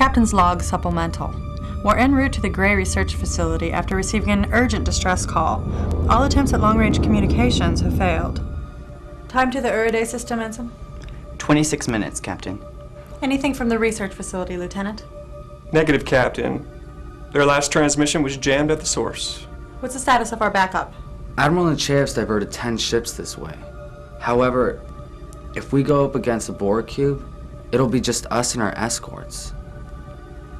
Captain's log supplemental. We're en route to the Gray Research Facility after receiving an urgent distress call. All attempts at long-range communications have failed. Time to the Uriday system, Ensign? 26 minutes, Captain. Anything from the research facility, Lieutenant? Negative, Captain. Their last transmission was jammed at the source. What's the status of our backup? Admiral Nechayev's diverted 10 ships this way. However, if we go up against the Borg cube, it'll be just us and our escorts.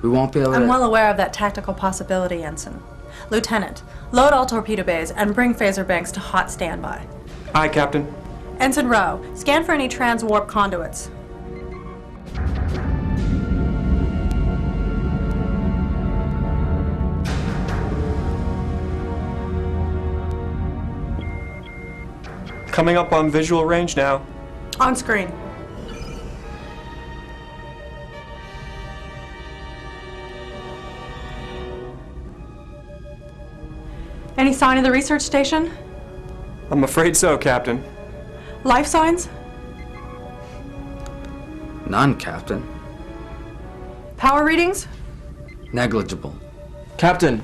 We won't be able to... I'm well aware of that tactical possibility, Ensign. Lieutenant, load all torpedo bays and bring phaser banks to hot standby. Aye, Captain. Ensign Rowe, scan for any trans-warp conduits. Coming up on visual range now. On screen. Any sign of the research station? I'm afraid so, Captain. Life signs? None, Captain. Power readings? Negligible. Captain,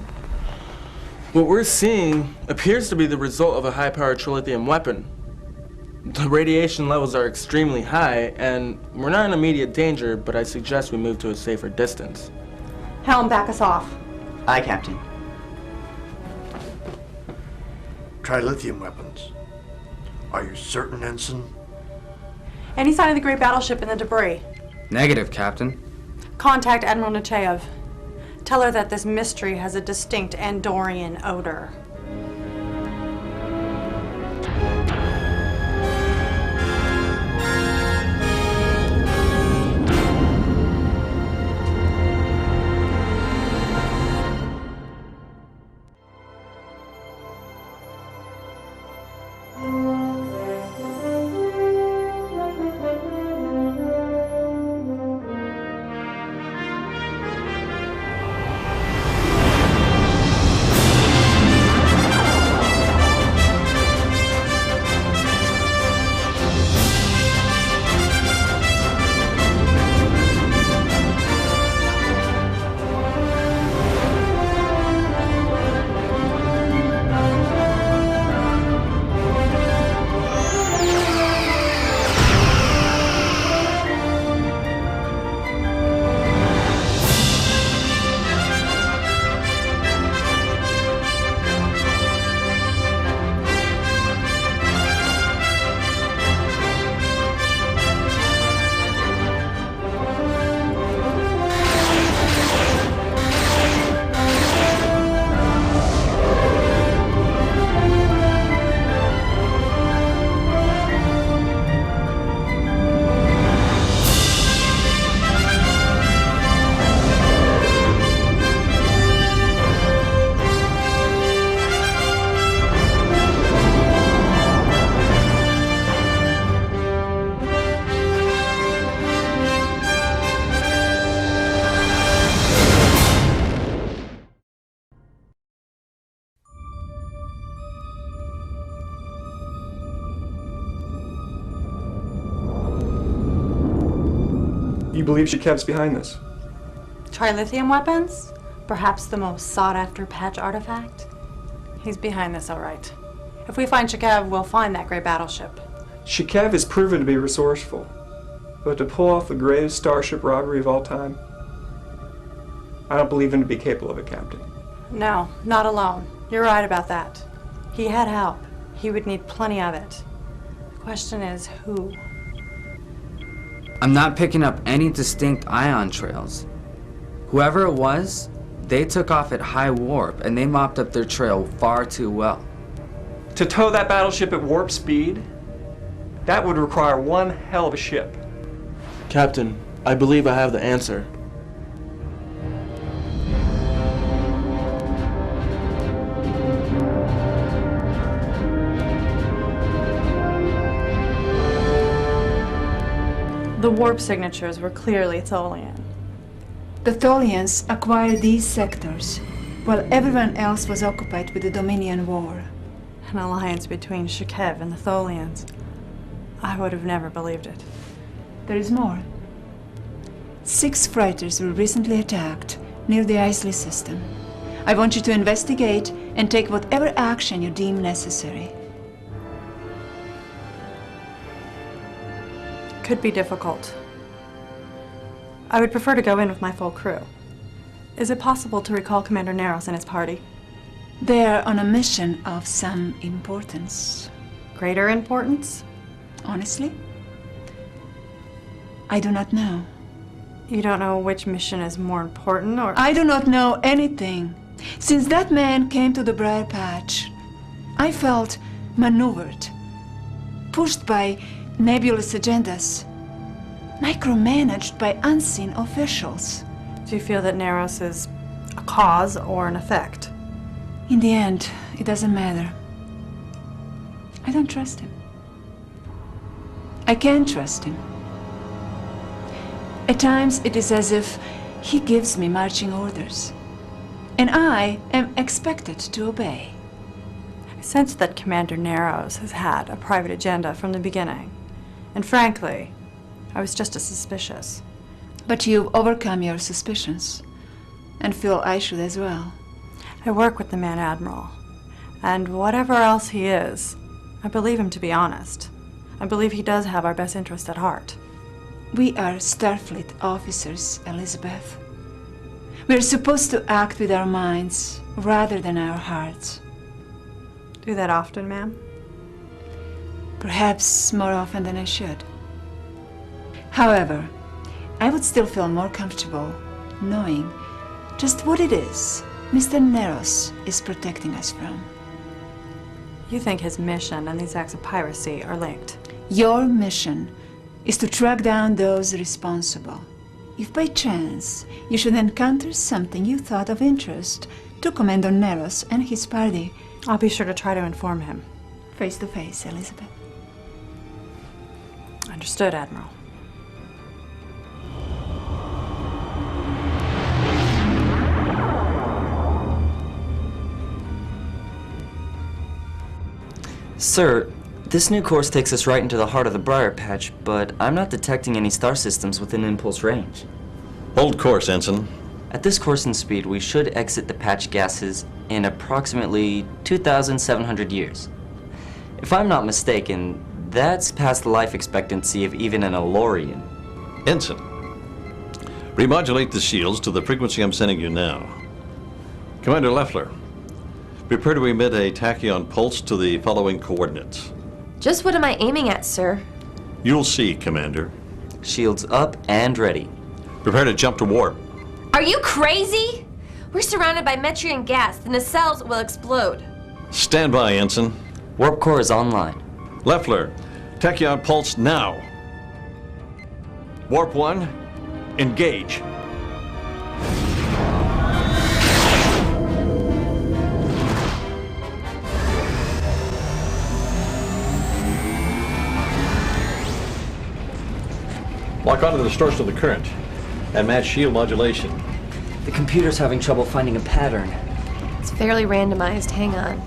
what we're seeing appears to be the result of a high-powered trilithium weapon. The radiation levels are extremely high, and we're not in immediate danger, but I suggest we move to a safer distance. Helm, back us off. Aye, Captain. Trilithium weapons. Are you certain, Ensign? Any sign of the great battleship in the debris? Negative, Captain. Contact Admiral Nechayev. Tell her that this mystery has a distinct Andorian odor. You believe Shekev's behind this? Trilithium weapons? Perhaps the most sought-after patch artifact? He's behind this, all right. If we find Shekev, we'll find that great battleship. Shekev is proven to be resourceful, but to pull off the greatest starship robbery of all time, I don't believe him to be capable of it, Captain. No, not alone. You're right about that. He had help. He would need plenty of it. The question is, who? I'm not picking up any distinct ion trails. Whoever it was, they took off at high warp and they mopped up their trail far too well. To tow that battleship at warp speed, that would require one hell of a ship. Captain, I believe I have the answer. The warp signatures were clearly Tholian. The Tholians acquired these sectors, while everyone else was occupied with the Dominion War. An alliance between Shekev and the Tholians. I would have never believed it. There is more. 6 freighters were recently attacked near the Isley system. I want you to investigate and take whatever action you deem necessary. Could be difficult. I would prefer to go in with my full crew. Is it possible to recall Commander Neros and his party? They are on a mission of some importance. Greater importance? Honestly, I do not know. You don't know which mission is more important, or... I do not know anything. Since that man came to the Briar Patch, I felt maneuvered, pushed by nebulous agendas, micromanaged by unseen officials. Do you feel that Neros is a cause or an effect? In the end, it doesn't matter. I don't trust him. I can't trust him. At times, it is as if he gives me marching orders, and I am expected to obey. I sense that Commander Neros has had a private agenda from the beginning. And frankly, I was just as suspicious. But you've overcome your suspicions, and feel I should as well. I work with the man Admiral, and whatever else he is, I believe him to be honest. I believe he does have our best interest at heart. We are Starfleet officers, Elizabeth. We're supposed to act with our minds rather than our hearts. Do that often, ma'am? Perhaps more often than I should. However, I would still feel more comfortable knowing just what it is Mr. Neros is protecting us from. You think his mission and these acts of piracy are linked? Your mission is to track down those responsible. If by chance you should encounter something you thought of interest to Commander Neros and his party, I'll be sure to try to inform him. face to face, Elizabeth. Understood, Admiral. Sir, this new course takes us right into the heart of the Briar Patch, but I'm not detecting any star systems within impulse range. Hold course, Ensign. At this course and speed, we should exit the patch gases in approximately 2,700 years. If I'm not mistaken, that's past the life expectancy of even an Elorian. Ensign, remodulate the shields to the frequency I'm sending you now. Commander Leffler, prepare to emit a tachyon pulse to the following coordinates. Just what am I aiming at, sir? You'll see, Commander. Shields up and ready. Prepare to jump to warp. Are you crazy? We're surrounded by Metrian gas. The nacelles will explode. Stand by, Ensign. Warp core is online. Leffler, tachyon pulse now. Warp 1, engage. Lock onto the distortion of the current and match shield modulation. The computer's having trouble finding a pattern. It's fairly randomized. Hang on.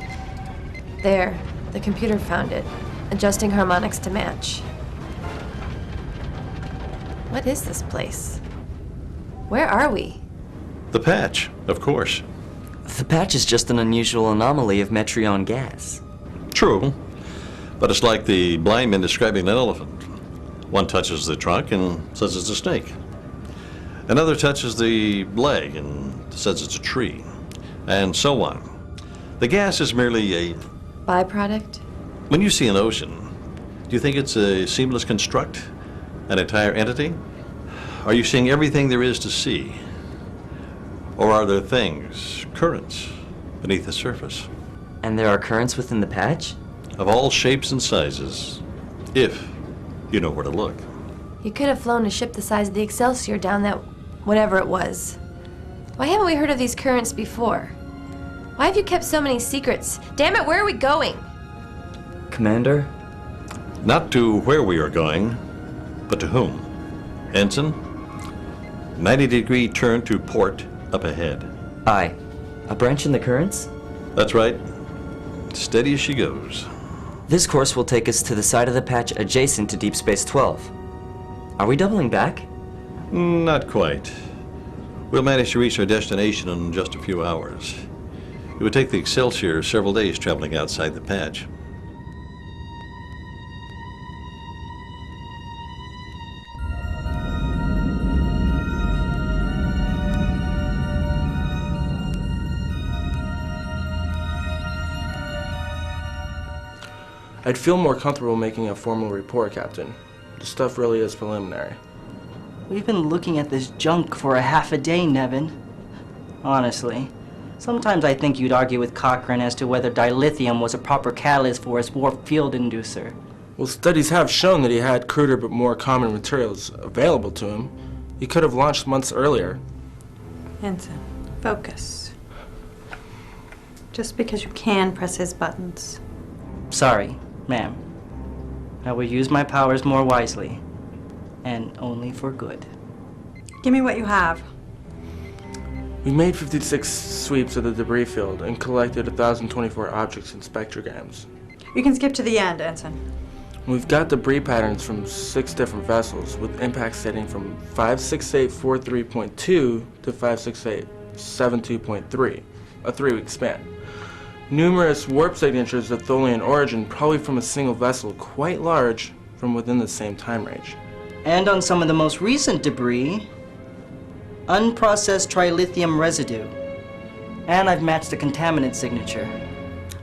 There. The computer found it. Adjusting harmonics to match. What is this place? Where are we? The patch, of course. The patch is just an unusual anomaly of Metrion gas. True, but it's like the blind man describing an elephant. One touches the trunk and says it's a snake. Another touches the leg and says it's a tree, and so on. The gas is merely a... Byproduct? When you see an ocean, do you think it's a seamless construct? An entire entity? Are you seeing everything there is to see? Or are there things, currents, beneath the surface? And there are currents within the patch? Of all shapes and sizes, if you know where to look. You could have flown a ship the size of the Excelsior down that whatever it was. Why haven't we heard of these currents before? Why have you kept so many secrets? Damn it, where are we going? Commander? Not to where we are going, but to whom? Ensign, 90-degree turn to port up ahead. Aye. A branch in the currents? That's right. Steady as she goes. This course will take us to the side of the patch adjacent to Deep Space 12. Are we doubling back? Not quite. We'll manage to reach our destination in just a few hours. It would take the Excelsior several days traveling outside the patch. I'd feel more comfortable making a formal report, Captain. The stuff really is preliminary. We've been looking at this junk for a half a day, Nevin. Honestly, sometimes I think you'd argue with Cochrane as to whether dilithium was a proper catalyst for his warp field inducer. Well, studies have shown that he had cruder but more common materials available to him. He could have launched months earlier. Ensign, focus. Just because you can press his buttons. Sorry, ma'am. I will use my powers more wisely, and only for good. Give me what you have. We made 56 sweeps of the debris field and collected 1,024 objects in spectrograms. You can skip to the end, Ensign. We've got debris patterns from 6 different vessels with impact setting from 56843.2 to 56872.3, a 3-week span. Numerous warp signatures of Tholian origin, probably from a single vessel, quite large, from within the same time range. And on some of the most recent debris, unprocessed trilithium residue. And I've matched the contaminant signature.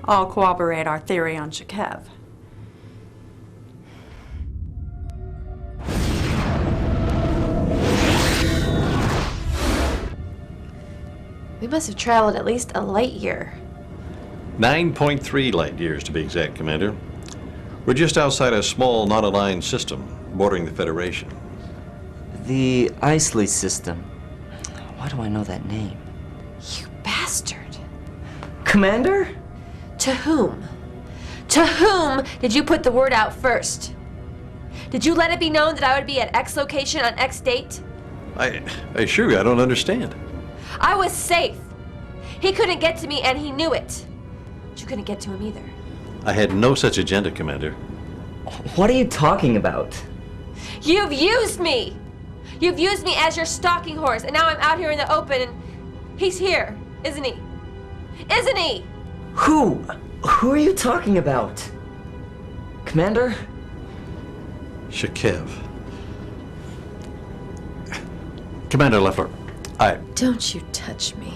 All corroborate our theory on Shakev. We must have traveled at least a light year. 9.3 light years to be exact, Commander. We're just outside a small, non-aligned system bordering the Federation. The Isley system. Why do I know that name? You bastard. Commander? To whom? To whom did you put the word out first? Did you let it be known that I would be at X location on X date? I assure you, I don't understand. I was safe. He couldn't get to me and he knew it. But you couldn't get to him either. I had no such agenda, Commander. What are you talking about? You've used me! You've used me as your stalking horse, and now I'm out here in the open and he's here, isn't he? Isn't he? Who? Who are you talking about? Commander? Shakev. Commander Leffler, Don't you touch me.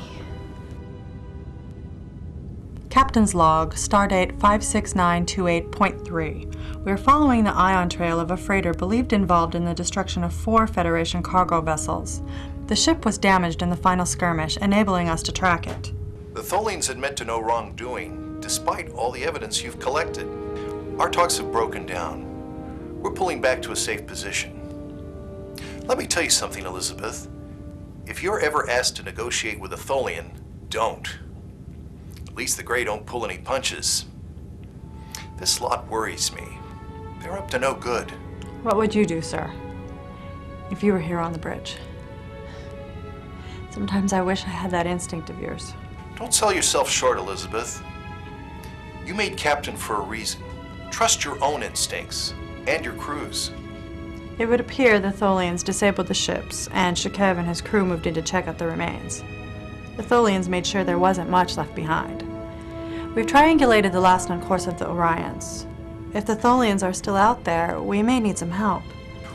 Captain's log, stardate 56928.3. We are following the ion trail of a freighter believed involved in the destruction of 4 Federation cargo vessels. The ship was damaged in the final skirmish, enabling us to track it. The Tholians admit to no wrongdoing, despite all the evidence you've collected. Our talks have broken down. We're pulling back to a safe position. Let me tell you something, Elizabeth. If you're ever asked to negotiate with a Tholian, don't. At least the Grey don't pull any punches. This lot worries me. They're up to no good. What would you do, sir, if you were here on the bridge? Sometimes I wish I had that instinct of yours. Don't sell yourself short, Elizabeth. You made captain for a reason. Trust your own instincts and your crew's. It would appear the Tholians disabled the ships, and Shakev and his crew moved in to check out the remains. The Tholians made sure there wasn't much left behind. We've triangulated the last known course of the Orions. If the Tholians are still out there, we may need some help.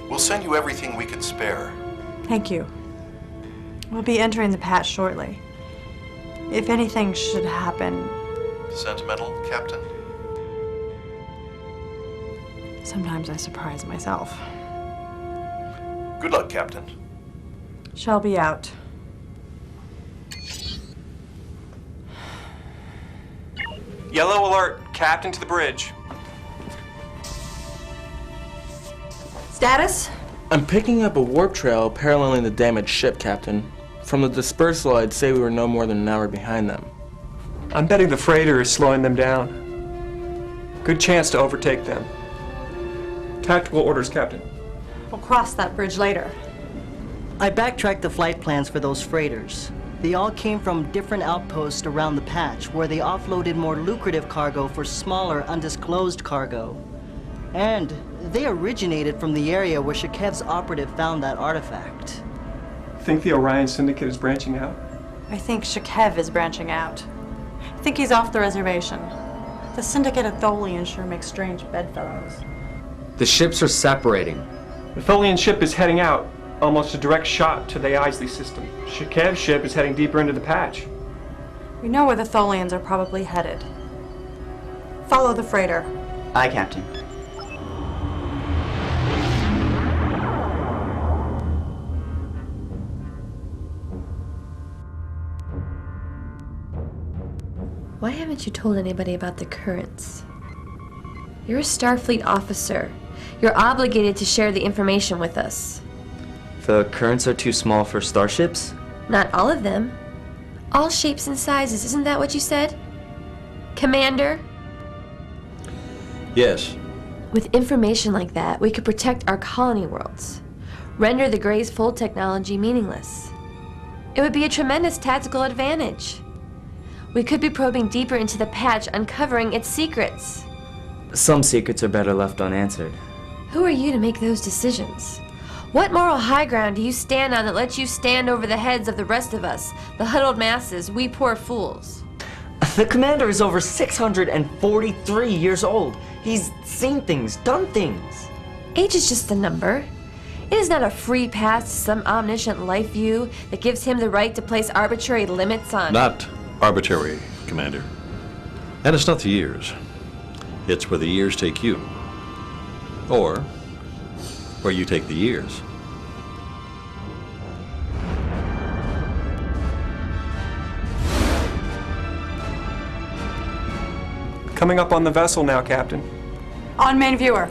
We'll send you everything we can spare. Thank you. We'll be entering the patch shortly. If anything should happen... Sentimental, Captain? Sometimes I surprise myself. Good luck, Captain. Shelby out. Yellow alert. Captain to the bridge. Status? I'm picking up a warp trail paralleling the damaged ship, Captain. From the dispersal, I'd say we were no more than an hour behind them. I'm betting the freighter is slowing them down. Good chance to overtake them. Tactical orders, Captain. We'll cross that bridge later. I backtracked the flight plans for those freighters. They all came from different outposts around the patch where they offloaded more lucrative cargo for smaller, undisclosed cargo. And they originated from the area where Shekev's operative found that artifact. Think the Orion Syndicate is branching out? I think Shekev is branching out. I think he's off the reservation. The Syndicate of Tholian sure makes strange bedfellows. The ships are separating. The Tholian ship is heading out, almost a direct shot to the Isley system. Shekev's ship is heading deeper into the patch. We know where the Tholians are probably headed. Follow the freighter. Aye, Captain. Why haven't you told anybody about the currents? You're a Starfleet officer. You're obligated to share the information with us. The currents are too small for starships? Not all of them. All shapes and sizes, isn't that what you said? Commander? Yes. With information like that, we could protect our colony worlds. Render the Grey's full technology meaningless. It would be a tremendous tactical advantage. We could be probing deeper into the patch, uncovering its secrets. Some secrets are better left unanswered. Who are you to make those decisions? What moral high ground do you stand on that lets you stand over the heads of the rest of us, the huddled masses, we poor fools? The commander is over 643 years old. He's seen things, done things. Age is just a number. It is not a free pass to some omniscient life view that gives him the right to place arbitrary limits on... Not arbitrary, Commander. And it's not the years. It's where the years take you. Or where you take the years. Coming up on the vessel now, Captain. On main viewer.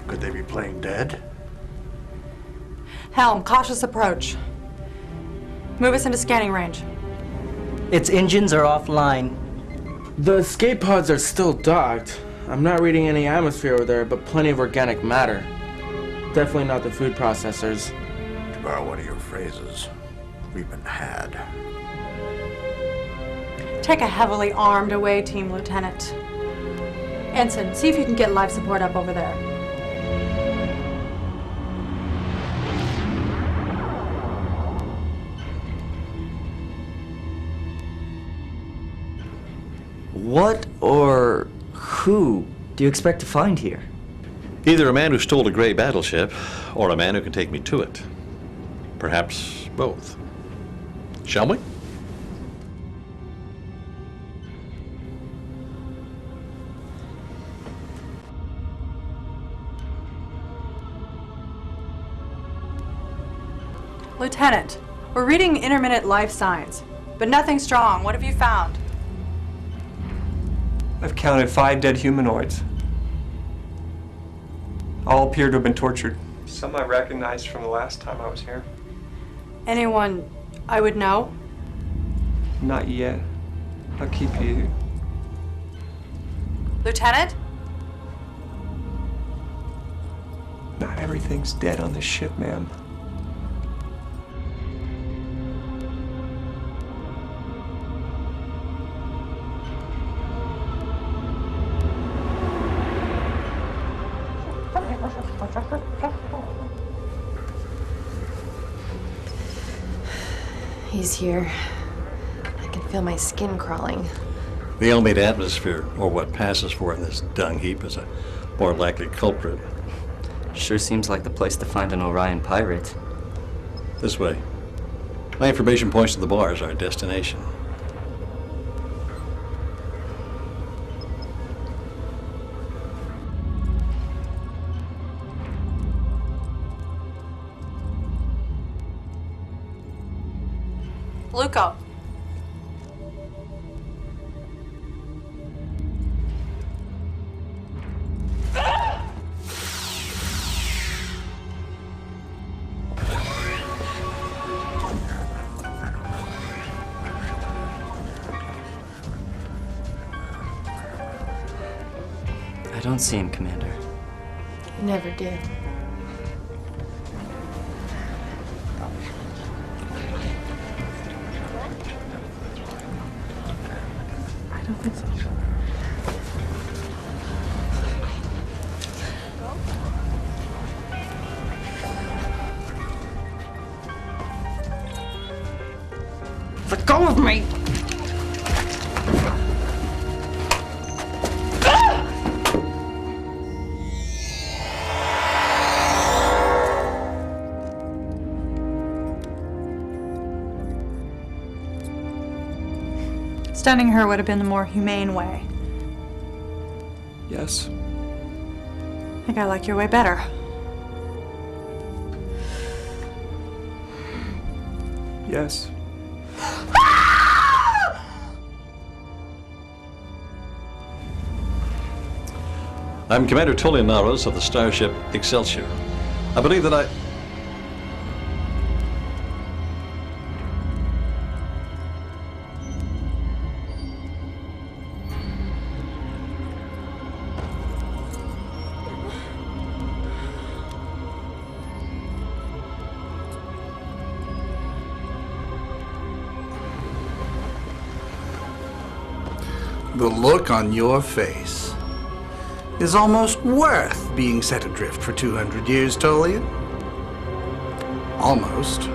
Could they be playing dead? Helm, cautious approach. Move us into scanning range. Its engines are offline. The escape pods are still docked. I'm not reading any atmosphere over there, but plenty of organic matter. Definitely not the food processors. To borrow one of your phrases, we've been had. Take a heavily armed away team, Lieutenant. Ensign, see if you can get life support up over there. What or who do you expect to find here? Either a man who stole a gray battleship, or a man who can take me to it. Perhaps both. Shall we? Lieutenant, we're reading intermittent life signs, but nothing strong. What have you found? I've counted 5 dead humanoids. All appear to have been tortured. Some I recognized from the last time I was here. Anyone I would know? Not yet. I'll keep you. Lieutenant? Not everything's dead on this ship, ma'am. He's here. I can feel my skin crawling. The ambient atmosphere, or what passes for it in this dung heap, is a more likely culprit. Sure seems like the place to find an Orion pirate. This way. My information points to the bar as our destination. Luco. I don't see him, Commander. You never did. don't think so. Let go of me! Stunning her would have been the more humane way. Yes. I think I like your way better. Yes. I'm Commander Tullian Naros of the starship Excelsior. I believe that The look on your face is almost worth being set adrift for 200 years, Tullian. Almost.